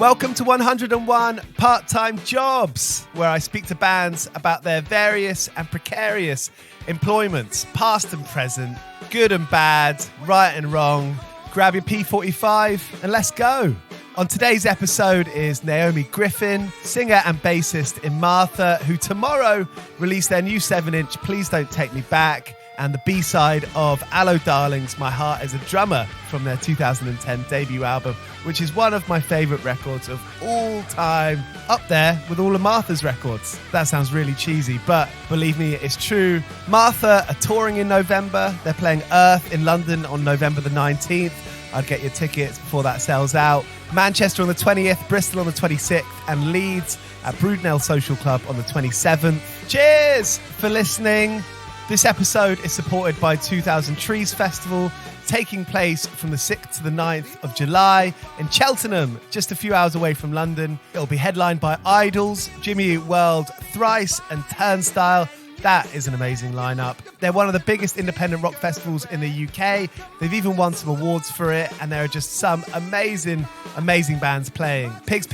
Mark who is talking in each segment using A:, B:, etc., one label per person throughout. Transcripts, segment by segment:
A: Welcome to 101 Part-Time Jobs, where I speak to bands about their various and precarious employments, past and present, good and bad, right and wrong. Grab your P45 and let's go. On today's episode is Naomi Griffin, singer and bassist in Martha, who tomorrow release their new 7-inch Please Don't Take Me Back, and the B-side of Allo Darlings, My Heart as a Drummer, from their 2010 debut album, which is one of my favourite records of all time, up there with all of Martha's records. That sounds really cheesy, but believe me, it's true. Martha are touring in November. They're playing Earth in London on November the 19th. I'd get your tickets before that sells out. Manchester on the 20th, Bristol on the 26th, and Leeds at Broodnell Social Club on the 27th. Cheers for listening. This episode is supported by 2000 Trees Festival, taking place from the 6th to the 9th of July in Cheltenham, just a few hours away from London. It'll be headlined by Idols, Jimmy Eat World, Thrice and Turnstile. That is an amazing lineup. They're one of the biggest independent rock festivals in the UK. They've even won some awards for it, and there are just some amazing, amazing bands playing. Pigs,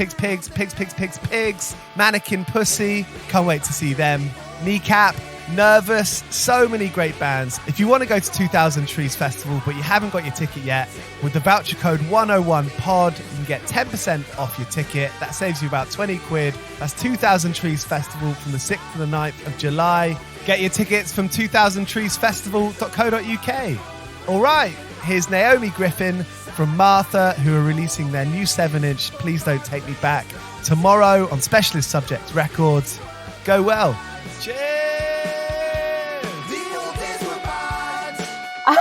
A: Mannequin Pussy, can't wait to see them. Kneecap, Nervous, so many great bands. If you want to go to 2000 Trees Festival but you haven't got your ticket yet, with the voucher code 101POD, you can get 10% off your ticket. That saves you about 20 quid. That's 2000 Trees Festival from the 6th to the 9th of July. Get your tickets from 2000treesfestival.co.uk. All right, here's Naomi Griffin from Martha, who are releasing their new 7-inch Please Don't Take Me Back tomorrow on Specialist Subject Records. Go well. Cheers!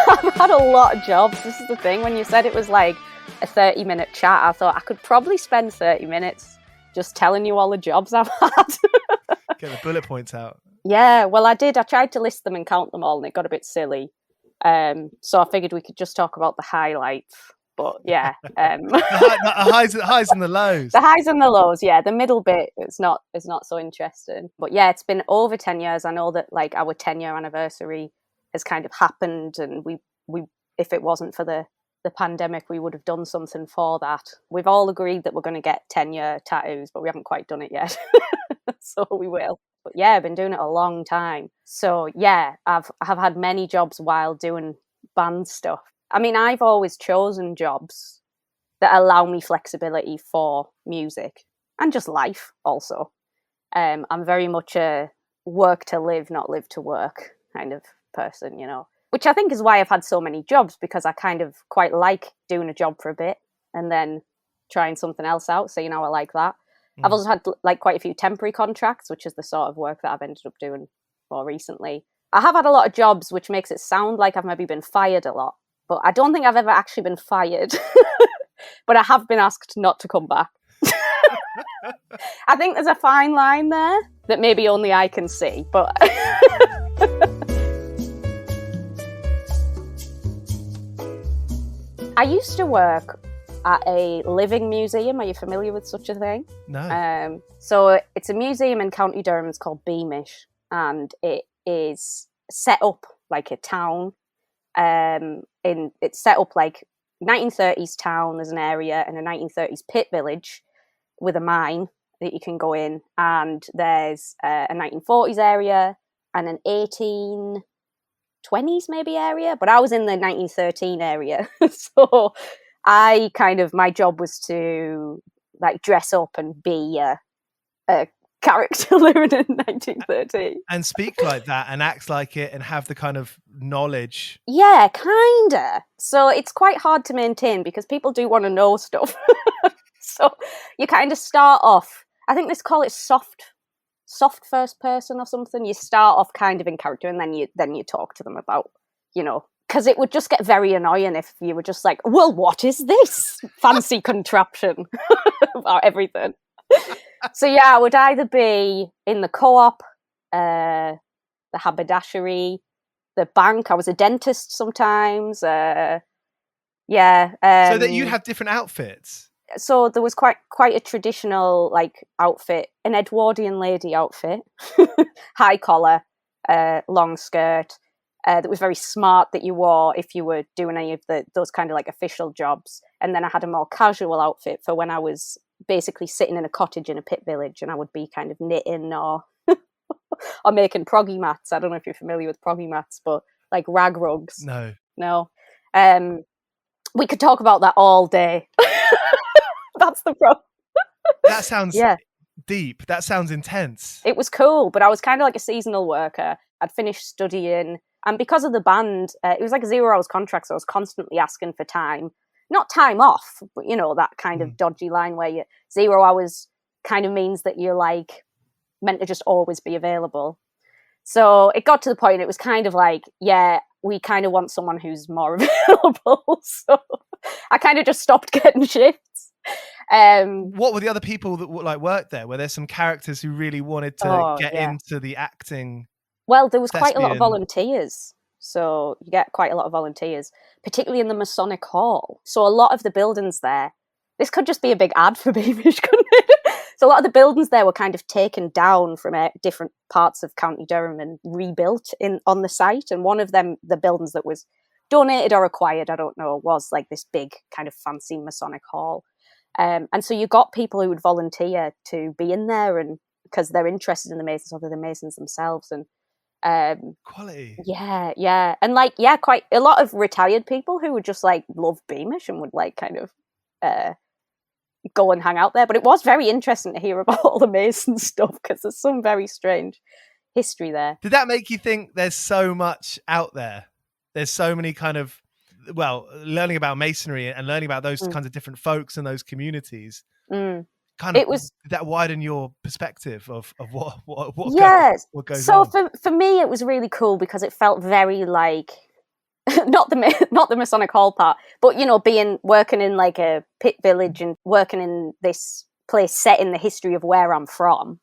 B: I've had a lot of jobs. This is the thing. When you said it was like a 30-minute chat, I thought I could probably spend 30 minutes just telling you all the jobs I've had.
A: Get the bullet points out.
B: Yeah, well, I did. I tried to list them and count them all, and it got a bit silly. So I figured we could just talk about the highlights. But yeah,
A: the highs and the lows.
B: The highs and the lows. Yeah, the middle bit it's not so interesting. But yeah, it's been over 10 years. I know that like our 10-year anniversary has kind of happened, and we if it wasn't for the pandemic, we would have done something for that. We've all agreed that we're going to get 10-year tattoos, but we haven't quite done it yet. So we will. But yeah, I've been doing it a long time. So yeah, I have had many jobs while doing band stuff. I mean, I've always chosen jobs that allow me flexibility for music and just life also. I'm very much a work to live, not live to work kind of person, you know, which I think is why I've had so many jobs, because I kind of quite like doing a job for a bit and then trying something else out. So, you know, I like that. I've also had like quite a few temporary contracts, which is the sort of work that I've ended up doing more recently. I have had a lot of jobs, which makes it sound like I've maybe been fired a lot. But I don't think I've ever actually been fired. But I have been asked not to come back. I think there's a fine line there that maybe only I can see. But I used to work at a living museum. Are you familiar with such a thing?
A: No.
B: So it's a museum in County Durham. It's called Beamish. And it is set up like a town. It's set up like 1930s town. There's an area and a 1930s pit village with a mine that you can go in, and there's a 1940s area and an 1820s maybe area, but I was in the 1913 area. So my job was to like dress up and be a character living in 1913
A: and speak like that and act like it and have the kind of knowledge.
B: Yeah, kinda. So it's quite hard to maintain because people do want to know stuff. So you kind of start off, I think let's call it soft first person or something. You start off kind of in character, and then you talk to them about, you know, because it would just get very annoying if you were just like, well, what is this fancy contraption about everything? So yeah, I would either be in the co-op, the haberdashery, the bank. I was a dentist sometimes. So
A: that you'd have different outfits.
B: So there was quite a traditional like outfit, an Edwardian lady outfit, high collar, long skirt. That was very smart that you wore if you were doing any of those kind of like official jobs. And then I had a more casual outfit for when I was basically sitting in a cottage in a pit village, and I would be kind of knitting or or making proggy mats. I don't know if you're familiar with proggy mats, but like rag rugs.
A: No.
B: We could talk about that all day. That's the problem.
A: That sounds
B: Yeah.
A: deep. That sounds intense.
B: It was cool, but I was kind of like a seasonal worker. I'd finished studying, and because of the band, it was like a 0 hours contract, so I was constantly asking for time. Not time off, but, you know, that kind of dodgy line where 0 hours kind of means that you're like meant to just always be available. So it got to the point, it was kind of like, yeah, we kind of want someone who's more available. So I kind of just stopped getting shifts.
A: What were the other people that like worked there? Were there some characters who really wanted to get into the acting?
B: Well, there was quite a lot of
A: thespian?
B: volunteers. So you get quite a lot of volunteers, particularly in the Masonic Hall. So a lot of the buildings there, this could just be a big ad for Beamish, couldn't it? So a lot of the buildings there were kind of taken down from different parts of County Durham and rebuilt on the site. And one of them, the buildings that was donated or acquired, I don't know, was like this big kind of fancy Masonic Hall. And so you got people who would volunteer to be in there, and because they're interested in the Masons, or they're the Masons themselves. And
A: quality.
B: Yeah. And like, yeah, quite a lot of retired people who would just like love Beamish and would like kind of go and hang out there. But it was very interesting to hear about all the Mason stuff, because there's some very strange history there.
A: Did that make you think there's so much out there? There's so many kind of, well, learning about Masonry and learning about those kinds of different folks and those communities. Kind of, did that widen your perspective of what what goes on?
B: So for me, it was really cool because it felt very like not the Masonic Hall part, but, you know, working in like a pit village and working in this place set in the history of where I'm from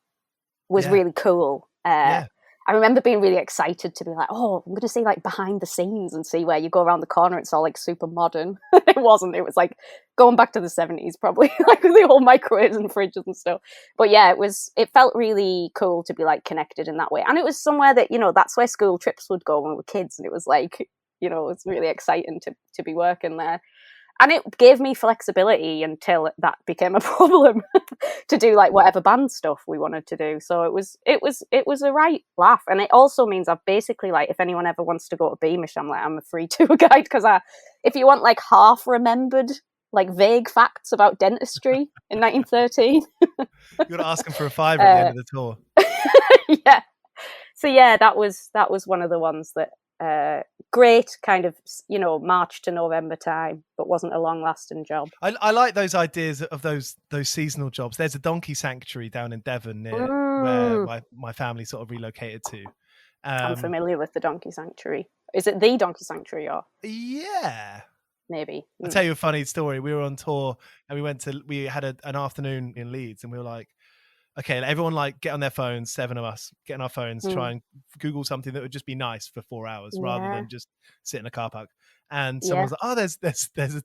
B: was really cool. I remember being really excited to be like, oh, I'm going to see like behind the scenes and see where you go around the corner. It's all like super modern. It wasn't. It was like going back to the 70s, probably, like the whole microwaves and fridges and stuff. But yeah, it felt really cool to be like connected in that way. And it was somewhere that, you know, that's where school trips would go when we were kids. And it was like, you know, it's really exciting to be working there. And it gave me flexibility until that became a problem to do like whatever band stuff we wanted to do. So it was a right laugh. And it also means I've basically, like, if anyone ever wants to go to Beamish, I'm a free tour guide, because if you want like half remembered, like vague facts about dentistry in 1913.
A: You're going to ask them for a $5 at the end of the tour.
B: Yeah. So yeah, that was one of the ones that great kind of, you know, March to November time, but wasn't a long lasting job.
A: I like those ideas of those seasonal jobs. There's a donkey sanctuary down in Devon near where my family sort of relocated to.
B: I'm familiar with the donkey sanctuary. Is it the donkey sanctuary, or?
A: Yeah.
B: Maybe.
A: I'll tell you a funny story. We were on tour and we had an afternoon in Leeds, and we were like, okay, everyone like get on their phones, 7 of us, get on our phones, try and Google something that would just be nice for 4 hours rather than just sit in a car park. And someone was like, oh,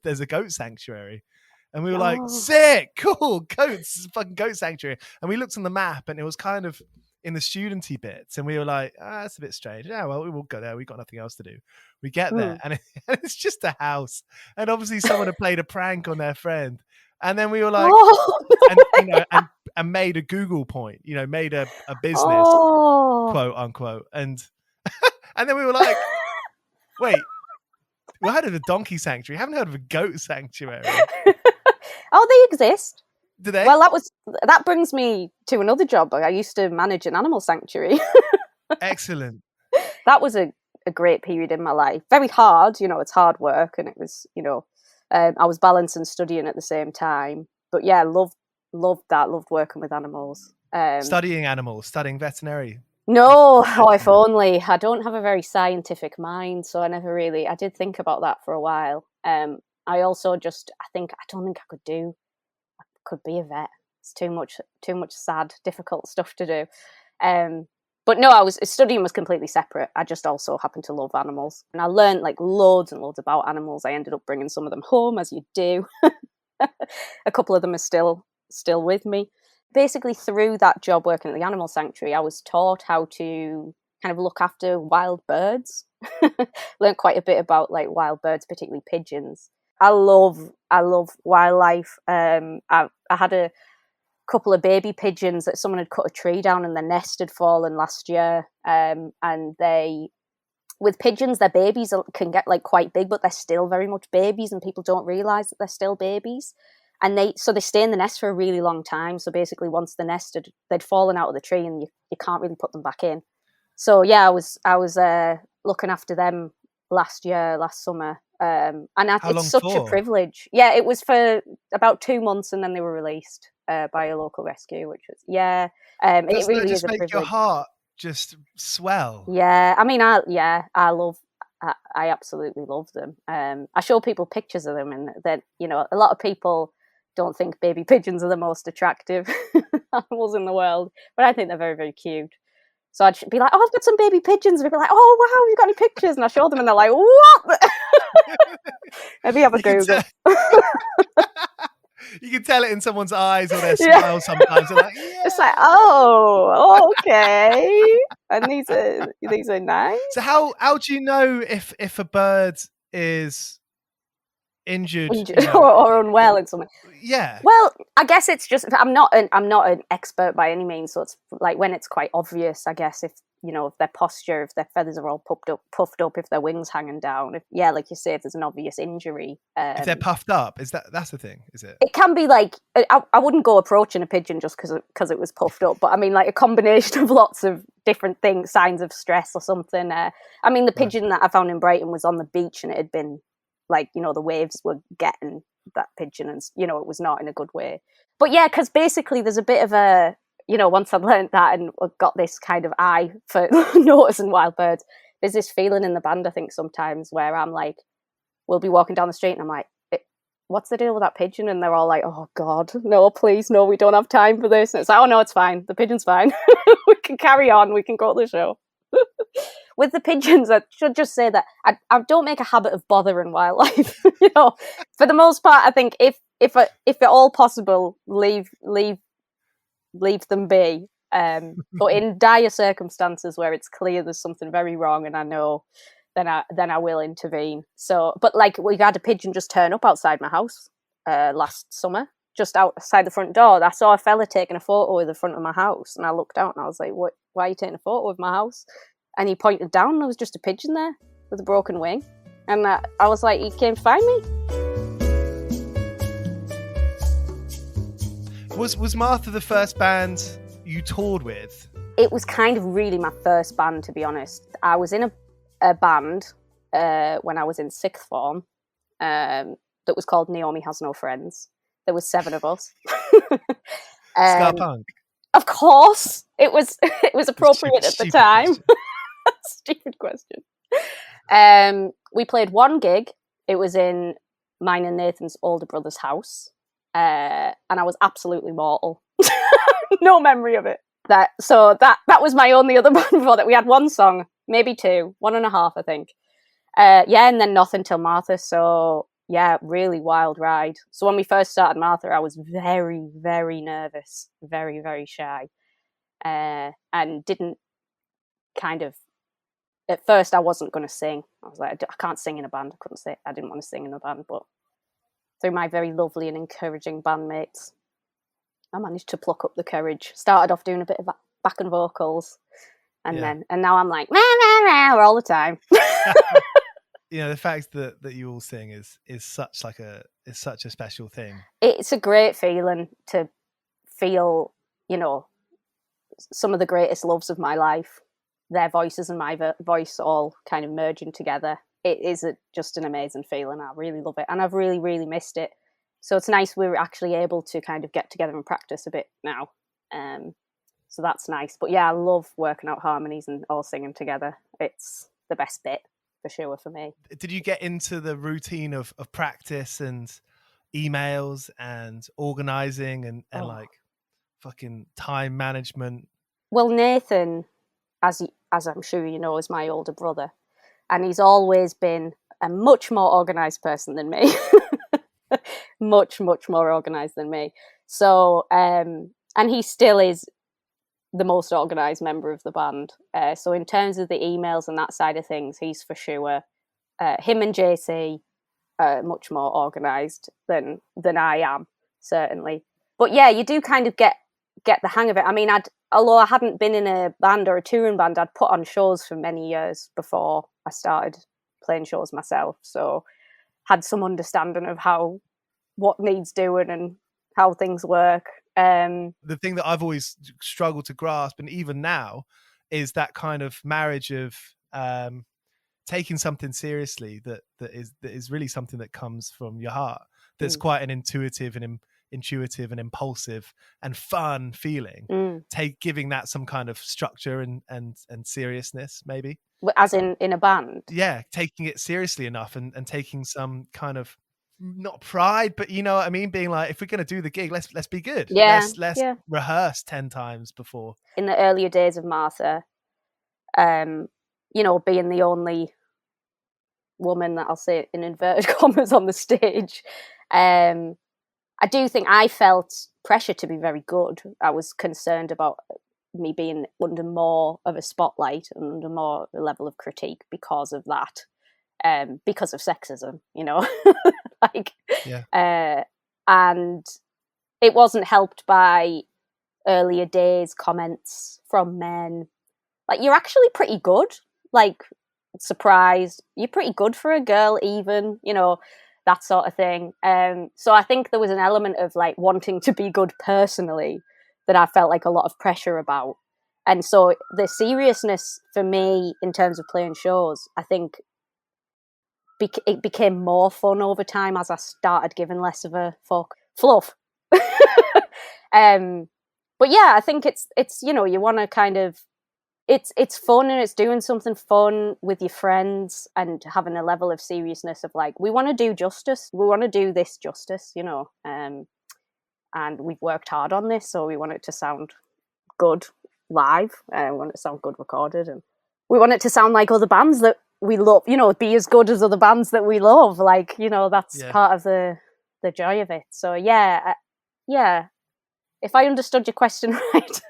A: there's a goat sanctuary. And we were like, sick, cool, fucking goat sanctuary. And we looked on the map and it was kind of in the studenty bits. And we were like, that's a bit strange. Yeah, well, we will go there. We've got nothing else to do. We get there and it's just a house. And obviously someone had played a prank on their friend. And then we were like, and made a Google point, you know, made a business, quote unquote. And then we were like, wait, we heard of a donkey sanctuary. Haven't heard of a goat sanctuary.
B: Oh, they exist.
A: Do they?
B: Well, that brings me to another job. I used to manage an animal sanctuary.
A: Excellent. That
B: was a great period in my life. Very hard, you know, it's hard work, and it was, you know, I was balancing studying at the same time. But yeah, loved that. Loved working with animals.
A: Studying veterinary.
B: No, if only. I don't have a very scientific mind, so I did think about that for a while. I also I don't think I could be a vet. It's too much sad, difficult stuff to do. But no, studying was completely separate. I just also happened to love animals. And I learned like loads and loads about animals. I ended up bringing some of them home, as you do. A couple of them are still with me. Basically, through that job working at the animal sanctuary, I was taught how to kind of look after wild birds. Learned quite a bit about like wild birds, particularly pigeons. I love I love wildlife. I had a couple of baby pigeons that someone had cut a tree down and their nest had fallen last year. And with pigeons, their babies can get like quite big, but they're still very much babies, and people don't realise that they're still babies. And they stay in the nest for a really long time. So basically, once the nest they'd fallen out of the tree, and you can't really put them back in. So yeah, I was looking after them last summer, and it's such a privilege. Yeah, it was for about 2 months, and then they were released by a local rescue, which was it really is a privilege.
A: Your heart just swell.
B: Yeah, I mean, I absolutely love them. I show people pictures of them, and that a lot of people don't think baby pigeons are the most attractive animals in the world, but I think they're very, very cute. So I'd be like, "Oh, I've got some baby pigeons," and they'd be like, "Oh, wow, have you got any pictures?" And I show them, and they're like, "What?" Maybe have a Google.
A: You can tell it in someone's eyes or their smile sometimes. They're like, yeah.
B: It's like, oh, okay. And these are nice.
A: So how do you know if a bird is injured
B: or unwell in some way?
A: Yeah.
B: Well, I guess it's just I'm not an expert by any means, so it's like when it's quite obvious, I guess, if if their posture, if their feathers are all puffed up, if their wings hanging down, like you say, if there's an obvious injury.
A: If they're puffed up, that's the thing, is it?
B: It can be like I wouldn't go approaching a pigeon just because it was puffed up, but I mean like a combination of lots of different things, signs of stress or something. I mean the pigeon that I found in Brighton was on the beach, and it had been like the waves were getting that pigeon, and it was not in a good way. But yeah, because basically there's a bit of a once I'd learned that and got this kind of eye for noticing wild birds, there's this feeling in the band, I think, sometimes where I'm like, we'll be walking down the street and I'm like, what's the deal with that pigeon? And they're all like, oh God, no, please, no, we don't have time for this. And it's like, oh no, it's fine. The pigeon's fine. We can carry on. We can go to the show. With the pigeons, I should just say that I don't make a habit of bothering wildlife. For the most part, I think if at all possible, leave them be. But in dire circumstances where it's clear there's something very wrong and I know, then I will intervene. So, but like we've had a pigeon just turn up outside my house last summer, just outside the front door. I saw a fella taking a photo of the front of my house, and I looked out and I was like, "What? Why are you taking a photo of my house?" And he pointed down, and there was just a pigeon there with a broken wing, and I was like, "He came to find me."
A: Was Martha the first band you toured with?
B: It was kind of really my first band, to be honest. I was in a band when I was in sixth form that was called Naomi Has No Friends. There was 7 of us.
A: Ska punk?
B: Of course. It was appropriate at the time. Stupid question. We played one gig. It was in mine and Nathan's older brother's house. And I was absolutely mortal. No memory of it. That was my only other band before that. We had one song, maybe 2, 1.5, I think. And then Nothing Till Martha. So yeah, really wild ride. So when we first started Martha, I was very, very nervous, very, very shy, and didn't kind of. At first, I wasn't going to sing. I was like, I can't sing in a band. I didn't want to sing in a band, but through my very lovely and encouraging bandmates, I managed to pluck up the courage. Started off doing a bit of backing vocals, and now I'm like, rah, rah, rah, all the time.
A: The fact that you all sing is such a special thing.
B: It's a great feeling to feel, some of the greatest loves of my life, their voices and my voice all kind of merging together. It is just an amazing feeling. I really love it, and I've really, really missed it. So it's nice we're actually able to kind of get together and practice a bit now. So that's nice. But yeah, I love working out harmonies and all singing together. It's the best bit, for sure, for me.
A: Did you get into the routine of practice and emails and organising and like fucking time management?
B: Well, Nathan, as I'm sure you know, is my older brother. And he's always been a much more organised person than me. Much, much more organised than me. So, and he still is the most organised member of the band. So in terms of the emails and that side of things, he's for sure. Him and JC much more organised than I am, certainly. But yeah, you do kind of get the hang of it. I mean, although I hadn't been in a band or a touring band, I'd put on shows for many years before I started playing shows myself, so had some understanding of what needs doing and how things work.
A: The thing that I've always struggled to grasp, and even now, is that kind of marriage of taking something seriously that is really something that comes from your heart. That's quite an intuitive and intuitive and impulsive and fun feeling. Giving that some kind of structure and seriousness, maybe.
B: As in a band?
A: Yeah, taking it seriously enough and taking some kind of, not pride, but you know what I mean, being like, if we're going to do the gig, let's be good. Let's rehearse 10 times before.
B: In the earlier days of Martha, you know, being the only woman that, I'll say in inverted commas, on the stage, I do think I felt pressure to be very good. I was concerned about me being under more of a spotlight and under more a level of critique because of that, because of sexism, you know. And it wasn't helped by earlier days comments from men like, you're actually pretty good, like, surprised, you're pretty good for a girl, even, you know, that sort of thing. So I think there was an element of like wanting to be good personally that I felt like a lot of pressure about. And so the seriousness for me in terms of playing shows, I think it became more fun over time as I started giving less of a fuck. Fluff. But yeah, I think it's you know, you want to kind of, it's fun and it's doing something fun with your friends and having a level of seriousness of like, we want to do justice. We want to do this justice, you know, and we've worked hard on this, so we want it to sound good live. We want it to sound good recorded, and we want it to sound like other bands that we love, you know, be as good as other bands that we love. Like, you know, that's part of the joy of it. So yeah, if I understood your question right.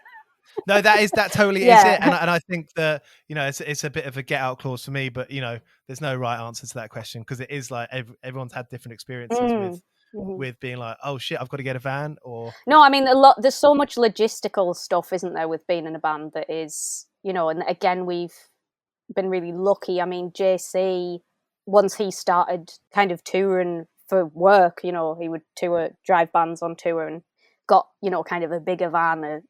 A: No, that totally is it, and I think that, you know, it's a bit of a get out clause for me, but you know, there's no right answer to that question, because it is like everyone's had different experiences with being like, oh shit, I've got to get a van, or
B: no, I mean, there's so much logistical stuff, isn't there, with being in a band that is, you know, and again, we've been really lucky. I mean, JC, once he started kind of touring for work, you know, he would drive bands on tour, and got, you know, kind of a bigger van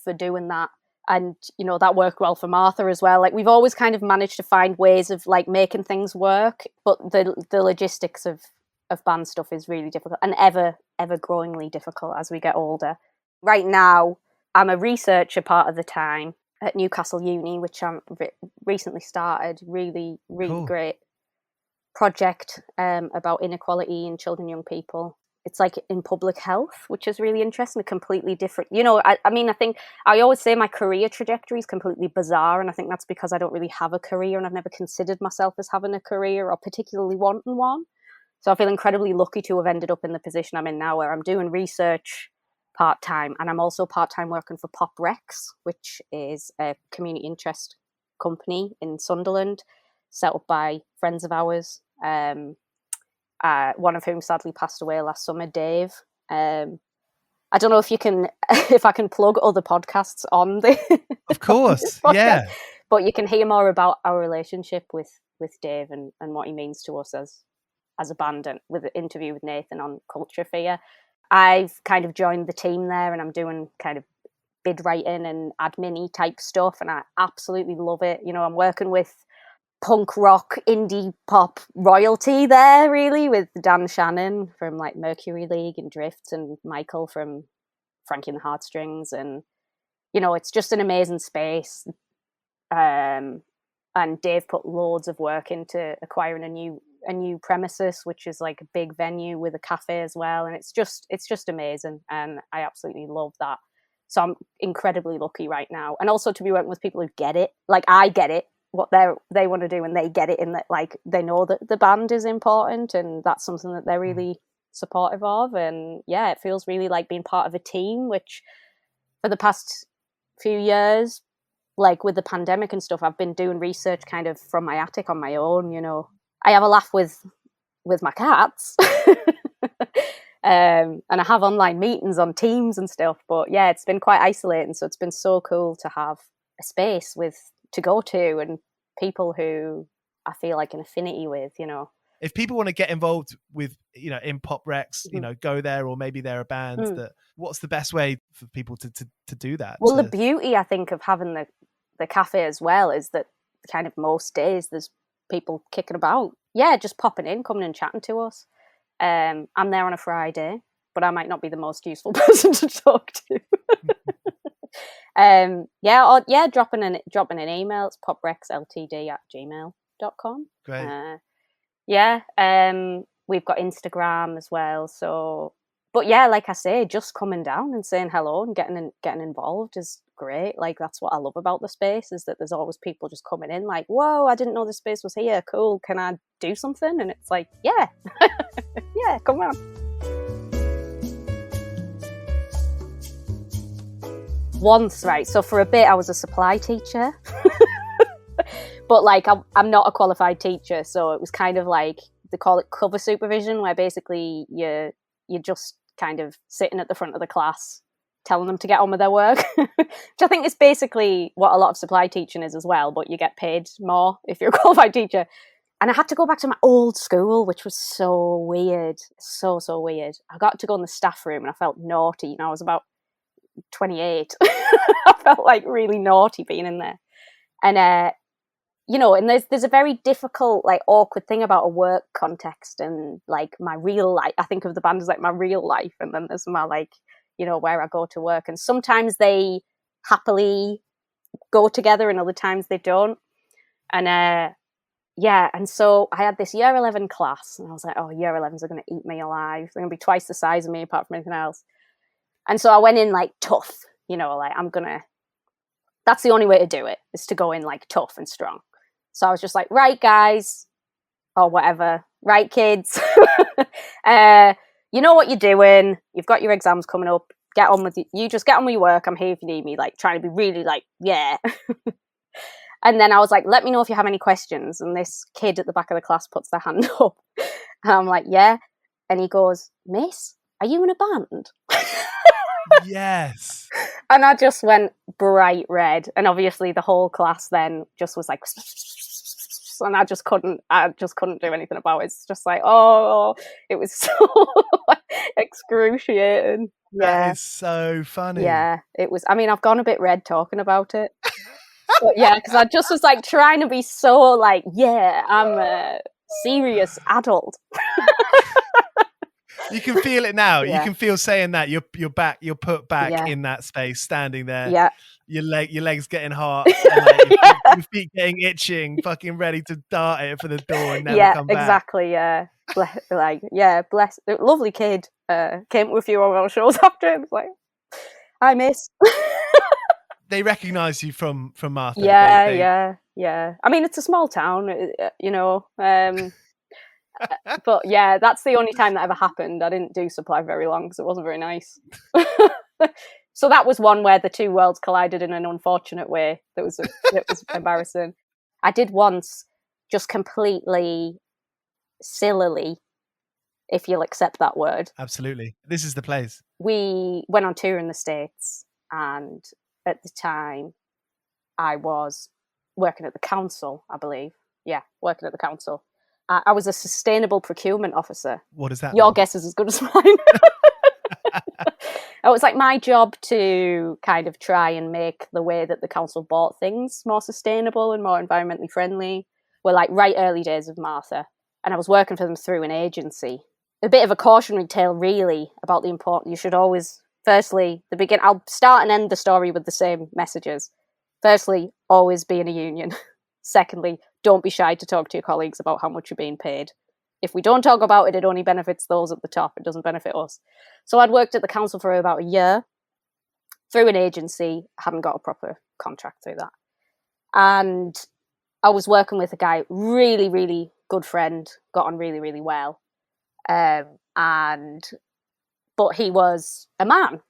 B: for doing that. And, you know, that worked well for Martha as well. Like, we've always kind of managed to find ways of like making things work, but the logistics of band stuff is really difficult, and ever growingly difficult as we get older. Right now, I'm a researcher part of the time at Newcastle Uni, which I'm recently started. Really cool. Great project about inequality in children and young people. It's like in public health, which is really interesting, a completely different, you know, I mean, I think I always say my career trajectory is completely bizarre, and I think that's because I don't really have a career, and I've never considered myself as having a career or particularly wanting one. So I feel incredibly lucky to have ended up in the position I'm in now, where I'm doing research part-time, and I'm also part-time working for Pop Rex, which is a community interest company in Sunderland, set up by friends of ours. One of whom sadly passed away last summer, Dave. I don't know if you can, if I can plug other podcasts on the.
A: Of course, yeah.
B: But you can hear more about our relationship with Dave and what he means to us as a band, and with an interview with Nathan on Culture Fear. I've kind of joined the team there, and I'm doing kind of bid writing and admin-y type stuff, and I absolutely love it. You know, I'm working with punk rock indie pop royalty there, really, with Dan Shannon from like Mercury League and Drift, and Michael from Frankie and the Heartstrings, and you know, it's just an amazing space. And Dave put loads of work into acquiring a new premises, which is like a big venue with a cafe as well, and it's just amazing, and I absolutely love that. So I'm incredibly lucky right now, and also to be working with people who get it, like I get it, what they want to do, and they get it in that, like, they know that the band is important, and that's something that they're really supportive of. And yeah, it feels really like being part of a team, which for the past few years, like with the pandemic and stuff, I've been doing research kind of from my attic on my own. You know, I have a laugh with with my cats. And I have online meetings on Teams and stuff. But yeah, it's been quite isolating. So it's been so cool to have a space to go to and people who I feel like an affinity with, you know.
A: If people want to get involved with, you know, in Pop Recs, you know, go there, or maybe there are bands what's the best way for people to do that?
B: Well, the beauty, I think, of having the cafe as well is that kind of most days there's people kicking about. Yeah, just popping in, coming and chatting to us. I'm there on a Friday, but I might not be the most useful person to talk to. Dropping an email. It's poprexltd@gmail.com.
A: Great.
B: We've got Instagram as well. So, but yeah, like I say, just coming down and saying hello and getting involved is great. Like, that's what I love about the space, is that there's always people just coming in like, whoa, I didn't know this space was here. Cool. Can I do something? And it's like, yeah, yeah, come on. Once, right? So for a bit, I was a supply teacher. But like, I'm not a qualified teacher, so it was kind of like, they call it cover supervision, where basically you're just kind of sitting at the front of the class, telling them to get on with their work, which I think is basically what a lot of supply teaching is as well, but you get paid more if you're a qualified teacher. And I had to go back to my old school, which was so weird, so weird. I got to go in the staff room and I felt naughty. You know, I was about 28. I felt like really naughty being in there. And you know, and there's a very difficult, like, awkward thing about a work context and like my real life. I think of the band as like my real life, and then there's my, like, you know, where I go to work, and sometimes they happily go together and other times they don't. And and so I had this year 11 class, and I was like, oh, year 11s are going to eat me alive. They're going to be twice the size of me apart from anything else. And so I went in like tough, you know, like, that's the only way to do it, is to go in like tough and strong. So I was just like, right, guys, or whatever, right, kids, you know what you're doing. You've got your exams coming up. Get on with you. Just get on with your work. I'm here if you need me. Like, trying to be really like, yeah. And then I was like, let me know if you have any questions. And this kid at the back of the class puts their hand up. And I'm like, yeah. And he goes, Miss, are you in a band?
A: Yes.
B: And I just went bright red. And obviously the whole class then just was like, and I just couldn't do anything about it. It's just like, oh, it was so excruciating.
A: That is so funny.
B: Yeah, it was. I mean, I've gone a bit red talking about it. But yeah, because I just was like trying to be so like, yeah, I'm a serious adult.
A: You can feel it now.
B: Yeah.
A: You can feel saying that you're put back in that space, standing there.
B: Yeah.
A: Your legs getting hot, and like your feet getting itching, fucking ready to dart it for the door and never come back.
B: Exactly. Yeah, bless, lovely kid. Came with a few of our shows after him. Like, hi, Miss.
A: They recognise you from Martha.
B: Yeah. I mean, it's a small town, you know. But yeah, that's the only time that ever happened. I didn't do supply very long because it wasn't very nice. So that was one where the two worlds collided in an unfortunate way. That was embarrassing. I did once, just completely sillily, if you'll accept that word.
A: Absolutely. This is the place.
B: We went on tour in the States, and at the time I was working at the council, I believe. Yeah, working at the council. I was a sustainable procurement officer.
A: What is that?
B: Your guess is as good as mine. It was like my job to kind of try and make the way that the council bought things more sustainable and more environmentally friendly. We're like right early days of Martha, and I was working for them through an agency. A bit of a cautionary tale, really, about the important. You should always, firstly, I'll start and end the story with the same messages. Firstly, always be in a union. Secondly, don't be shy to talk to your colleagues about how much you're being paid. If we don't talk about it, it only benefits those at the top. It doesn't benefit us. So I'd worked at the council for about a year through an agency, hadn't got a proper contract through that. And I was working with a guy, really, really good friend, got on really, really well. But he was a man,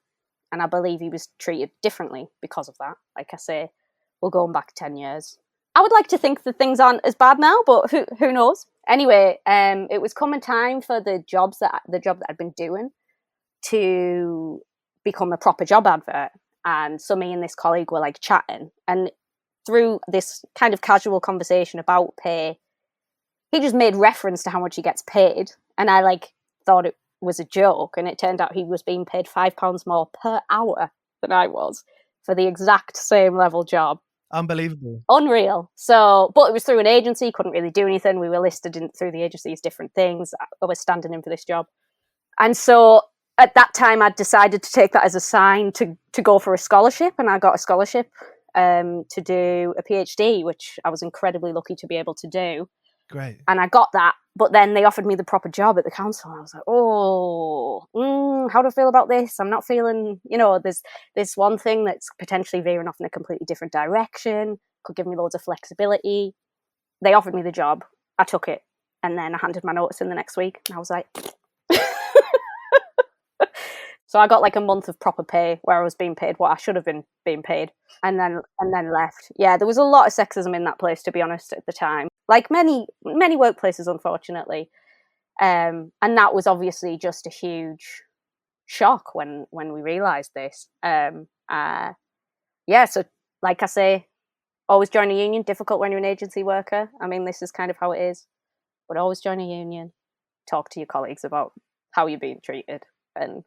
B: and I believe he was treated differently because of that. Like I say, we're going back 10 years. I would like to think that things aren't as bad now, but who knows? Anyway, it was coming time for the job that I'd been doing to become a proper job advert. And so me and this colleague were like chatting, and through this kind of casual conversation about pay, he just made reference to how much he gets paid. And I like thought it was a joke, and it turned out he was being paid £5 more per hour than I was for the exact same level job.
A: Unbelievable.
B: Unreal. So, but it was through an agency, couldn't really do anything. We were listed through the agency as different things. I was standing in for this job. And so at that time, I'd decided to take that as a sign to go for a scholarship. And I got a scholarship to do a PhD, which I was incredibly lucky to be able to do.
A: Great.
B: And I got that. But then they offered me the proper job at the council. And I was like, how do I feel about this? I'm not feeling, there's this one thing that's potentially veering off in a completely different direction, could give me loads of flexibility. They offered me the job. I took it. And then I handed my notice in the next week. And I was like... So I got like a month of proper pay where I was being paid what I should have been being paid, and then left. Yeah, there was a lot of sexism in that place, to be honest, at the time. Like many workplaces, unfortunately. And that was obviously just a huge shock when we realised this. So like I say, always join a union. Difficult when you're an agency worker. I mean, this is kind of how it is. But always join a union. Talk to your colleagues about how you're being treated, and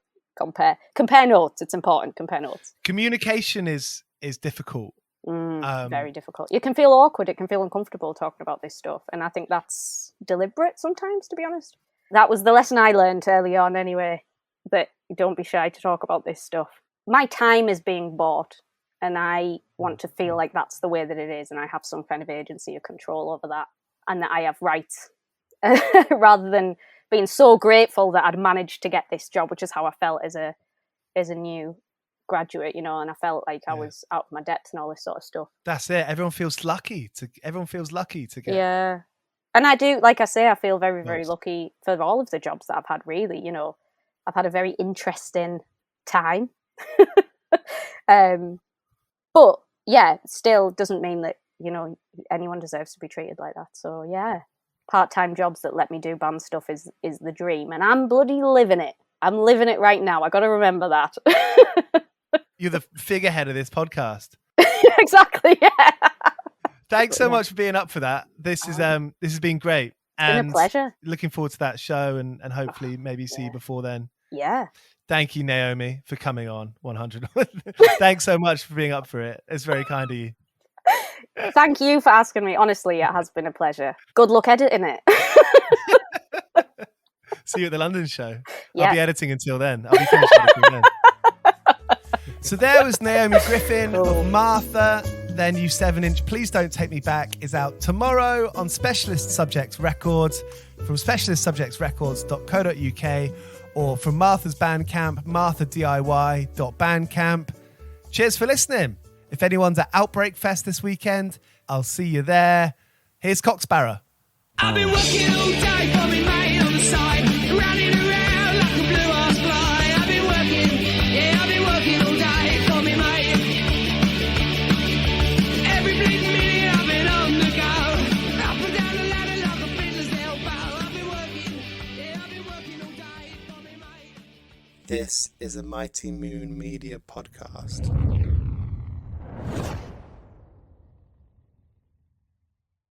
B: compare notes. It's important. Compare notes.
A: Communication is difficult.
B: Very difficult. You can feel awkward. It can feel uncomfortable talking about this stuff, and I think that's deliberate sometimes, to be honest. That was the lesson I learned early on anyway, that don't be shy to talk about this stuff. My time is being bought, and I want to feel like that's the way that it is, and I have some kind of agency or control over that, and that I have rights rather than being so grateful that I'd managed to get this job, which is how I felt as a new graduate, and I felt like I was out of my depth and all this sort of stuff.
A: That's it. Everyone feels lucky to get.
B: Yeah. And I do, like I say, I feel very, very lucky for all of the jobs that I've had, really. I've had a very interesting time. But yeah, still doesn't mean that, anyone deserves to be treated like that. So yeah. Part-time jobs that let me do band stuff is the dream, and I'm bloody living it. I'm living it right now. I got to remember that.
A: You're the figurehead of this podcast.
B: Exactly. Yeah.
A: Thanks so much for being up for that. This has been great.
B: It's been a pleasure.
A: Looking forward to that show, and hopefully maybe see you before then.
B: Yeah.
A: Thank you, Naomi, for coming on 100. Thanks so much for being up for it. It's very kind of you.
B: Thank you for asking me. Honestly, it has been a pleasure. Good luck editing it.
A: See you at the London show.
B: Yeah.
A: I'll be editing until then. I'll be finished editing then. So there was Naomi Griffin of Martha, their new 7-inch Please Don't Take Me Back is out tomorrow on Specialist Subjects Records from specialistsubjectsrecords.co.uk or from Martha's Bandcamp, marthadiy.bandcamp. Cheers for listening. If anyone's at Outbreak Fest this weekend, I'll see you there. Here's Sparrer.
C: I've been working all day for me mate on the side, running around like a blue-ass fly. I've been working all day for me mate. Every bleeding minute I've been on the go, up and down the ladder like a fiddler's elbow. I've been working all day for me mate.
D: This is a Mighty Moon Media podcast.